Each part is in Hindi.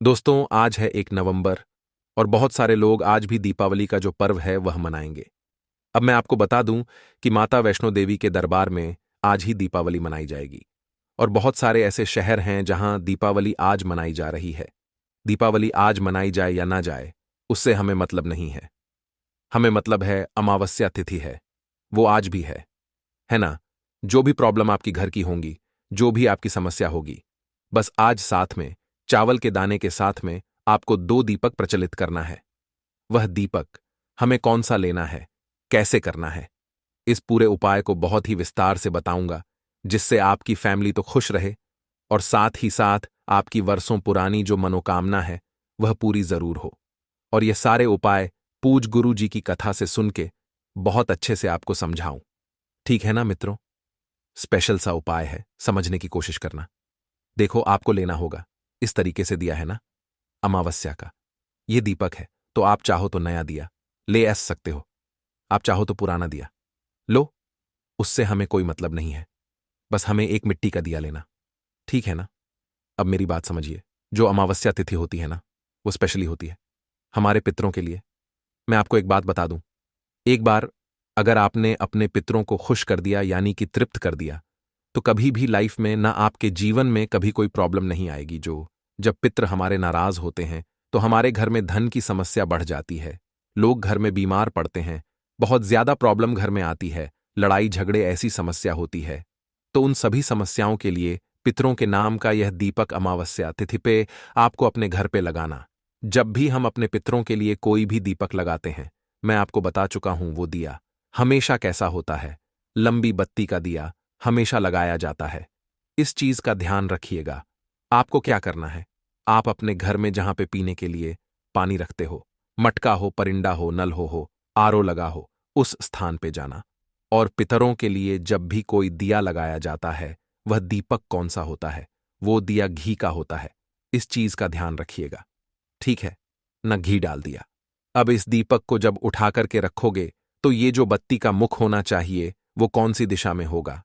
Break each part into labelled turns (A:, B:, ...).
A: दोस्तों, आज है 1 नवंबर और बहुत सारे लोग आज भी दीपावली का जो पर्व है वह मनाएंगे। अब मैं आपको बता दूं कि माता वैष्णो देवी के दरबार में आज ही दीपावली मनाई जाएगी और बहुत सारे ऐसे शहर हैं जहां दीपावली आज मनाई जा रही है। दीपावली आज मनाई जाए या ना जाए, उससे हमें मतलब नहीं है। हमें मतलब है अमावस्या तिथि है, वो आज भी है ना? जो भी प्रॉब्लम आपकी घर की होंगी, जो भी आपकी समस्या होगी, बस आज साथ में चावल के दाने के साथ में आपको 2 दीपक प्रचलित करना है। वह दीपक हमें कौन सा लेना है, कैसे करना है, इस पूरे उपाय को बहुत ही विस्तार से बताऊंगा, जिससे आपकी फैमिली तो खुश रहे और साथ ही साथ आपकी वर्षों पुरानी जो मनोकामना है वह पूरी जरूर हो। और ये सारे उपाय पूज गुरु जी की कथा से सुन के बहुत अच्छे से आपको समझाऊं। ठीक है ना मित्रों? स्पेशल सा उपाय है, समझने की कोशिश करना। देखो, आपको लेना होगा, इस तरीके से दिया है ना, अमावस्या का ये दीपक है। तो आप चाहो तो नया दिया ले ऐस सकते हो, आप चाहो तो पुराना दिया लो, उससे हमें कोई मतलब नहीं है। बस हमें एक मिट्टी का दिया लेना, ठीक है ना? अब मेरी बात समझिए। जो अमावस्या तिथि होती है ना, वो स्पेशली होती है हमारे पितरों के लिए। मैं आपको एक बात बता दूं, एक बार अगर आपने अपने पितरों को खुश कर दिया, यानी कि तृप्त कर दिया, तो कभी भी लाइफ में ना आपके जीवन में कभी कोई प्रॉब्लम नहीं आएगी। जब पितृ हमारे नाराज होते हैं तो हमारे घर में धन की समस्या बढ़ जाती है, लोग घर में बीमार पड़ते हैं, बहुत ज्यादा प्रॉब्लम घर में आती है, लड़ाई झगड़े ऐसी समस्या होती है। तो उन सभी समस्याओं के लिए पितरों के नाम का यह दीपक अमावस्या तिथि पे आपको अपने घर पे लगाना। जब भी हम अपने पितरों के लिए कोई भी दीपक लगाते हैं, मैं आपको बता चुका हूं वो दिया हमेशा कैसा होता है। लंबी बत्ती का दिया हमेशा लगाया जाता है। इस चीज का ध्यान रखिएगा। आपको क्या करना है, आप अपने घर में जहां पे पीने के लिए पानी रखते हो, मटका हो, परिंडा हो, नल हो, आरओ लगा हो, उस स्थान पे जाना। और पितरों के लिए जब भी कोई दिया लगाया जाता है, वह दीपक कौन सा होता है, वो दिया घी का होता है। इस चीज का ध्यान रखिएगा, ठीक है? न घी डाल दिया। अब इस दीपक को जब उठा करके रखोगे, तो ये जो बत्ती का मुख होना चाहिए वो कौन सी दिशा में होगा?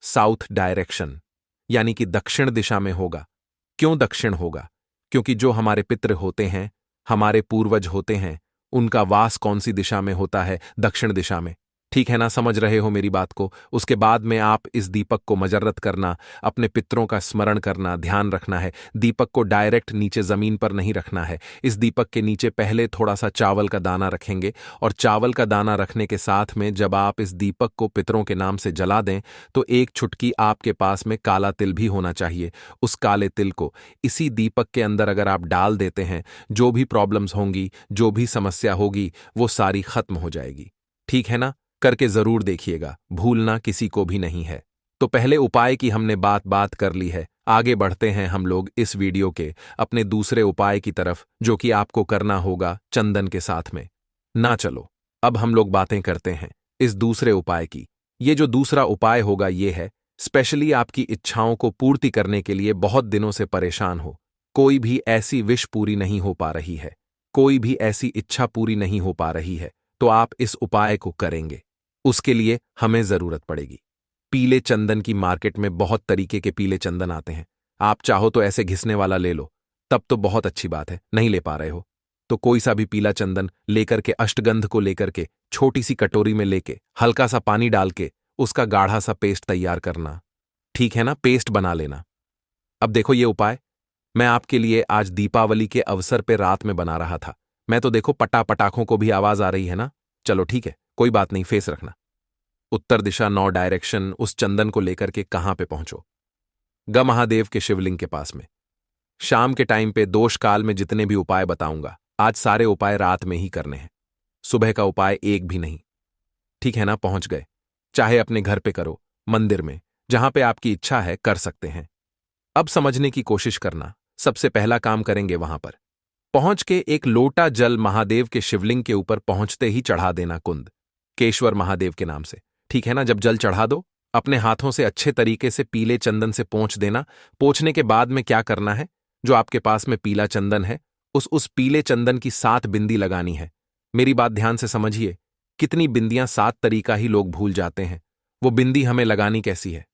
A: साउथ डायरेक्शन, यानी कि दक्षिण दिशा में होगा। क्यों दक्षिण होगा? क्योंकि जो हमारे पितृ होते हैं, हमारे पूर्वज होते हैं, उनका वास कौन सी दिशा में होता है? दक्षिण दिशा में। ठीक है ना? समझ रहे हो मेरी बात को? उसके बाद में आप इस दीपक को मजर्रत करना, अपने पितरों का स्मरण करना, ध्यान रखना है। दीपक को डायरेक्ट नीचे जमीन पर नहीं रखना है। इस दीपक के नीचे पहले थोड़ा सा चावल का दाना रखेंगे और चावल का दाना रखने के साथ में जब आप इस दीपक को पितरों के नाम से जला दें, तो एक चुटकी आपके पास में काला तिल भी होना चाहिए। उस काले तिल को इसी दीपक के अंदर अगर आप डाल देते हैं, जो भी प्रॉब्लम्स होंगी, जो भी समस्या होगी, वो सारी खत्म हो जाएगी। ठीक है ना? करके जरूर देखिएगा, भूलना किसी को भी नहीं है। तो पहले उपाय की हमने बात कर ली है, आगे बढ़ते हैं हम लोग इस वीडियो के अपने दूसरे उपाय की तरफ, जो कि आपको करना होगा चंदन के साथ में। ना चलो, अब हम लोग बातें करते हैं इस दूसरे उपाय की। ये जो दूसरा उपाय होगा ये है स्पेशली आपकी इच्छाओं को पूर्ति करने के लिए। बहुत दिनों से परेशान हो, कोई भी ऐसी विश पूरी नहीं हो पा रही है, कोई भी ऐसी इच्छा पूरी नहीं हो पा रही है, तो आप इस उपाय को करेंगे। उसके लिए हमें जरूरत पड़ेगी पीले चंदन की। मार्केट में बहुत तरीके के पीले चंदन आते हैं, आप चाहो तो ऐसे घिसने वाला ले लो, तब तो बहुत अच्छी बात है। नहीं ले पा रहे हो तो कोई सा भी पीला चंदन लेकर के, अष्टगंध को लेकर के छोटी सी कटोरी में लेके हल्का सा पानी डाल के उसका गाढ़ा सा पेस्ट तैयार करना। ठीक है ना? पेस्ट बना लेना। अब देखो, ये उपाय मैं आपके लिए आज दीपावली के अवसर पे रात में बना रहा था। मैं तो देखो पटाखों को भी आवाज आ रही है ना। चलो ठीक है, कोई बात नहीं, फेस रखना। उत्तर दिशा, 9 डायरेक्शन, उस चंदन को लेकर के कहां पे पहुंचो? ग महादेव के शिवलिंग के पास में। शाम के टाइम पे दोष काल में जितने भी उपाय बताऊंगा, आज सारे उपाय रात में ही करने हैं, सुबह का उपाय एक भी नहीं। ठीक है ना? पहुंच गए? चाहे अपने घर पे करो, मंदिर में, जहां पे आपकी इच्छा है कर सकते हैं। अब समझने की कोशिश करना। सबसे पहला काम करेंगे वहां पर पहुंच के एक लोटा जल महादेव के शिवलिंग के ऊपर पहुंचते ही चढ़ा देना, कुंद केशवर महादेव के नाम से। ठीक है ना? जब जल चढ़ा दो, अपने हाथों से अच्छे तरीके से पीले चंदन से पोंछ देना। पोंछने के बाद में क्या करना है, जो आपके पास में पीला चंदन है, उस पीले चंदन की 7 बिंदी लगानी है। मेरी बात ध्यान से समझिए, कितनी बिंदियां 7 तरीका ही लोग भूल जाते हैं। वो बिंदी हमें लगानी कैसी है?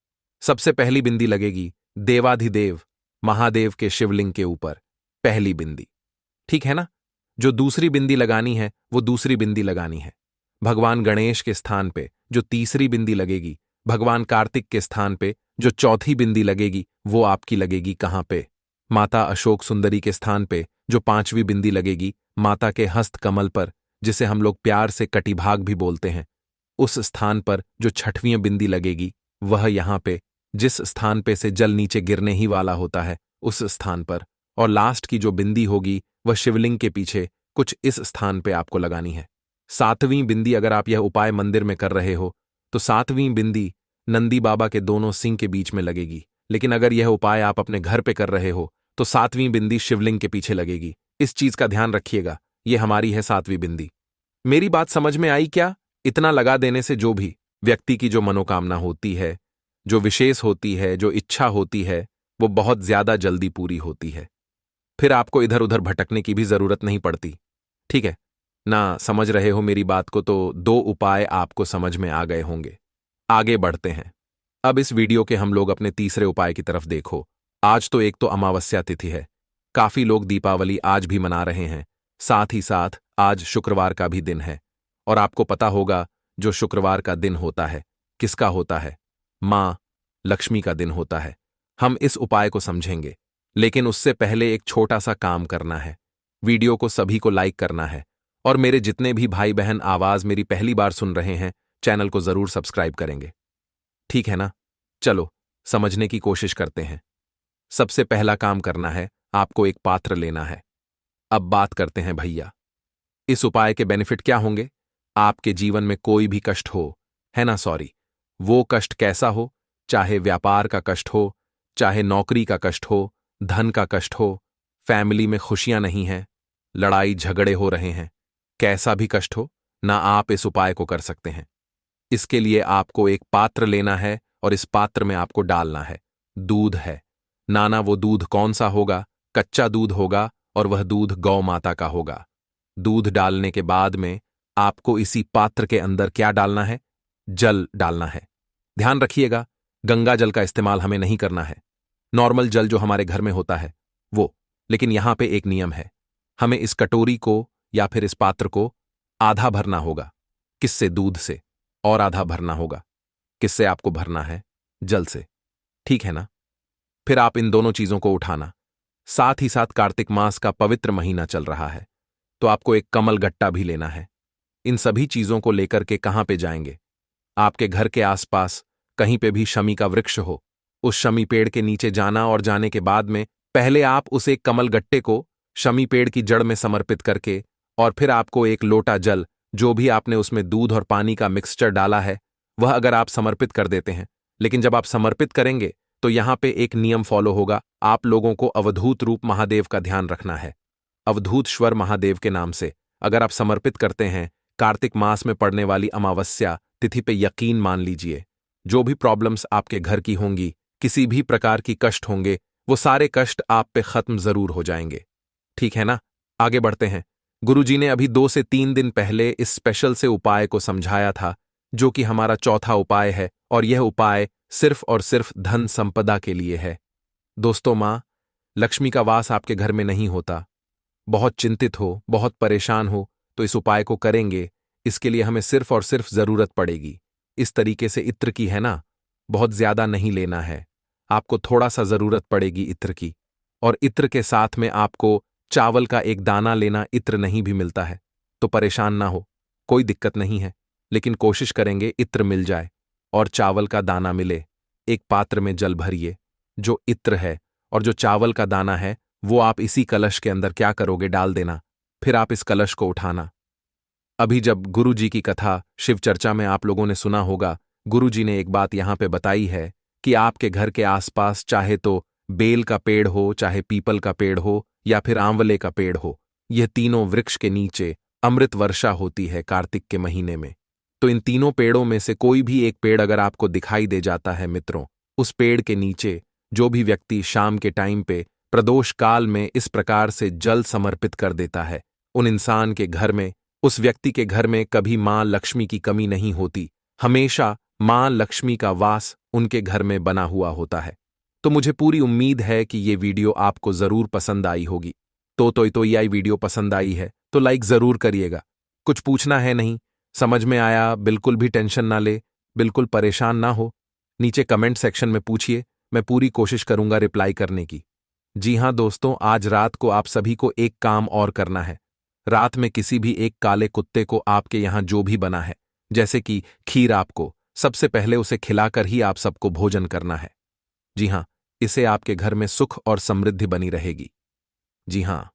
A: सबसे पहली बिंदी लगेगी देवाधिदेव महादेव के शिवलिंग के ऊपर, पहली बिंदी। ठीक है ना? जो दूसरी बिंदी लगानी है वो दूसरी बिंदी लगानी है। भगवान गणेश के स्थान पे जो तीसरी बिंदी लगेगी, भगवान कार्तिक के स्थान पे जो चौथी बिंदी लगेगी, वो आपकी लगेगी कहां पे? माता अशोक सुंदरी के स्थान पे जो पांचवी बिंदी लगेगी, माता के हस्त कमल पर, जिसे हम लोग प्यार से कटिभाग भी बोलते हैं, उस स्थान पर जो छठवीं बिंदी लगेगी, वह यहां पे जिस स्थान पे से जल नीचे गिरने ही वाला होता है, उस स्थान पर। और लास्ट की जो बिंदी होगी वह शिवलिंग के पीछे कुछ इस स्थान पे आपको लगानी है। सातवीं बिंदी अगर आप यह उपाय मंदिर में कर रहे हो तो सातवीं बिंदी नंदी बाबा के दोनों सिंह के बीच में लगेगी। लेकिन अगर यह उपाय आप अपने घर पे कर रहे हो तो सातवीं बिंदी शिवलिंग के पीछे लगेगी। इस चीज का ध्यान रखिएगा, यह हमारी है सातवीं बिंदी। मेरी बात समझ में आई क्या? इतना लगा देने से जो भी व्यक्ति की जो मनोकामना होती है, जो विशेष होती है, जो इच्छा होती है, वो बहुत ज्यादा जल्दी पूरी होती है। फिर आपको इधर उधर भटकने की भी जरूरत नहीं पड़ती। ठीक है ना? समझ रहे हो मेरी बात को? तो दो उपाय आपको समझ में आ गए होंगे। आगे बढ़ते हैं। अब इस वीडियो के हम लोग अपने तीसरे उपाय की तरफ देखो। आज तो एक तो अमावस्या तिथि है, काफी लोग दीपावली आज भी मना रहे हैं। साथ ही साथ आज शुक्रवार का भी दिन है। और आपको पता होगा जो शुक्रवार का दिन होता है किसका होता है? मां लक्ष्मी का दिन होता है। हम इस उपाय को समझेंगे, लेकिन उससे पहले एक छोटा सा काम करना है। वीडियो को सभी को लाइक करना है, और मेरे जितने भी भाई बहन आवाज मेरी पहली बार सुन रहे हैं, चैनल को जरूर सब्सक्राइब करेंगे। ठीक है ना? चलो समझने की कोशिश करते हैं। सबसे पहला काम करना है, आपको एक पात्र लेना है। अब बात करते हैं भैया, इस उपाय के बेनिफिट क्या होंगे? आपके जीवन में कोई भी कष्ट हो, है ना, सॉरी, वो कष्ट कैसा हो, चाहे व्यापार का कष्ट हो, चाहे नौकरी का कष्ट हो, धन का कष्ट हो, फैमिली में खुशियां नहीं हैं, लड़ाई झगड़े हो रहे हैं, कैसा भी कष्ट हो ना, आप इस उपाय को कर सकते हैं। इसके लिए आपको एक पात्र लेना है और इस पात्र में आपको डालना है दूध है। नाना वो दूध कौन सा होगा? कच्चा दूध होगा, और वह दूध गौ माता का होगा। दूध डालने के बाद में आपको इसी पात्र के अंदर क्या डालना है? जल डालना है। ध्यान रखिएगा, गंगा जल का इस्तेमाल हमें नहीं करना है, नॉर्मल जल जो हमारे घर में होता है वो। लेकिन यहां पे एक नियम है, हमें इस कटोरी को या फिर इस पात्र को आधा भरना होगा। किससे? दूध से। और आधा भरना होगा किससे? आपको भरना है जल से। ठीक है ना? फिर आप इन दोनों चीजों को उठाना। साथ ही साथ कार्तिक मास का पवित्र महीना चल रहा है, तो आपको एक कमल गट्टा भी लेना है। इन सभी चीजों को लेकर के कहां पे जाएंगे? आपके घर के आसपास कहीं पे भी शमी का वृक्ष हो, उस शमी पेड़ के नीचे जाना, और जाने के बाद में पहले आप उस एक कमल गट्टे को शमी पेड़ की जड़ में समर्पित करके, और फिर आपको एक लोटा जल, जो भी आपने उसमें दूध और पानी का मिक्सचर डाला है, वह अगर आप समर्पित कर देते हैं। लेकिन जब आप समर्पित करेंगे तो यहां पे एक नियम फॉलो होगा। आप लोगों को अवधूत रूप महादेव का ध्यान रखना है। अवधूत श्वर महादेव के नाम से अगर आप समर्पित करते हैं, कार्तिक मास में पड़ने वाली अमावस्या तिथि पे यकीन मान लीजिए, जो भी प्रॉब्लम्स आपके घर की होंगी, किसी भी प्रकार की कष्ट होंगे, वो सारे कष्ट आप पे खत्म जरूर हो जाएंगे। ठीक है ना? आगे बढ़ते हैं। गुरुजी ने अभी 2 से 3 दिन पहले इस स्पेशल से उपाय को समझाया था, जो कि हमारा चौथा उपाय है, और यह उपाय सिर्फ और सिर्फ धन संपदा के लिए है। दोस्तों, मां लक्ष्मी का वास आपके घर में नहीं होता, बहुत चिंतित हो, बहुत परेशान हो, तो इस उपाय को करेंगे। इसके लिए हमें सिर्फ और सिर्फ जरूरत पड़ेगी इस तरीके से इत्र की, है ना? बहुत ज्यादा नहीं लेना है, आपको थोड़ा सा जरूरत पड़ेगी इत्र की। और इत्र के साथ में आपको चावल का एक दाना लेना। इत्र नहीं भी मिलता है तो परेशान ना हो, कोई दिक्कत नहीं है, लेकिन कोशिश करेंगे इत्र मिल जाए और चावल का दाना मिले। एक पात्र में जल भरिए, जो इत्र है और जो चावल का दाना है वो आप इसी कलश के अंदर क्या करोगे? डाल देना। फिर आप इस कलश को उठाना। अभी जब गुरु जी की कथा शिव चर्चा में आप लोगों ने सुना होगा, गुरु जी ने एक बात यहां पे बताई है कि आपके घर के आसपास चाहे तो बेल का पेड़ हो, चाहे पीपल का पेड़ हो, या फिर आंवले का पेड़ हो, यह तीनों वृक्ष के नीचे अमृत वर्षा होती है कार्तिक के महीने में। तो इन तीनों पेड़ों में से कोई भी एक पेड़ अगर आपको दिखाई दे जाता है मित्रों, उस पेड़ के नीचे जो भी व्यक्ति शाम के टाइम पे प्रदोष काल में इस प्रकार से जल समर्पित कर देता है, उन इंसान के घर में, उस व्यक्ति के घर में कभी मां लक्ष्मी की कमी नहीं होती। हमेशा मां लक्ष्मी का वास उनके घर में बना हुआ होता है। तो मुझे पूरी उम्मीद है कि ये वीडियो आपको जरूर पसंद आई होगी। तो ये आई वीडियो पसंद आई है तो लाइक जरूर करिएगा। कुछ पूछना है नहीं, समझ में आया, बिल्कुल भी टेंशन ना ले, बिल्कुल परेशान ना हो, नीचे कमेंट सेक्शन में पूछिए, मैं पूरी कोशिश करूंगा रिप्लाई करने की। जी हाँ दोस्तों, आज रात को आप सभी को एक काम और करना है। रात में किसी भी एक काले कुत्ते को आपके यहाँ जो भी बना है, जैसे कि खीर, आपको सबसे पहले उसे खिलाकर ही आप सबको भोजन करना है। जी हाँ, इससे आपके घर में सुख और समृद्धि बनी रहेगी। जी हाँ।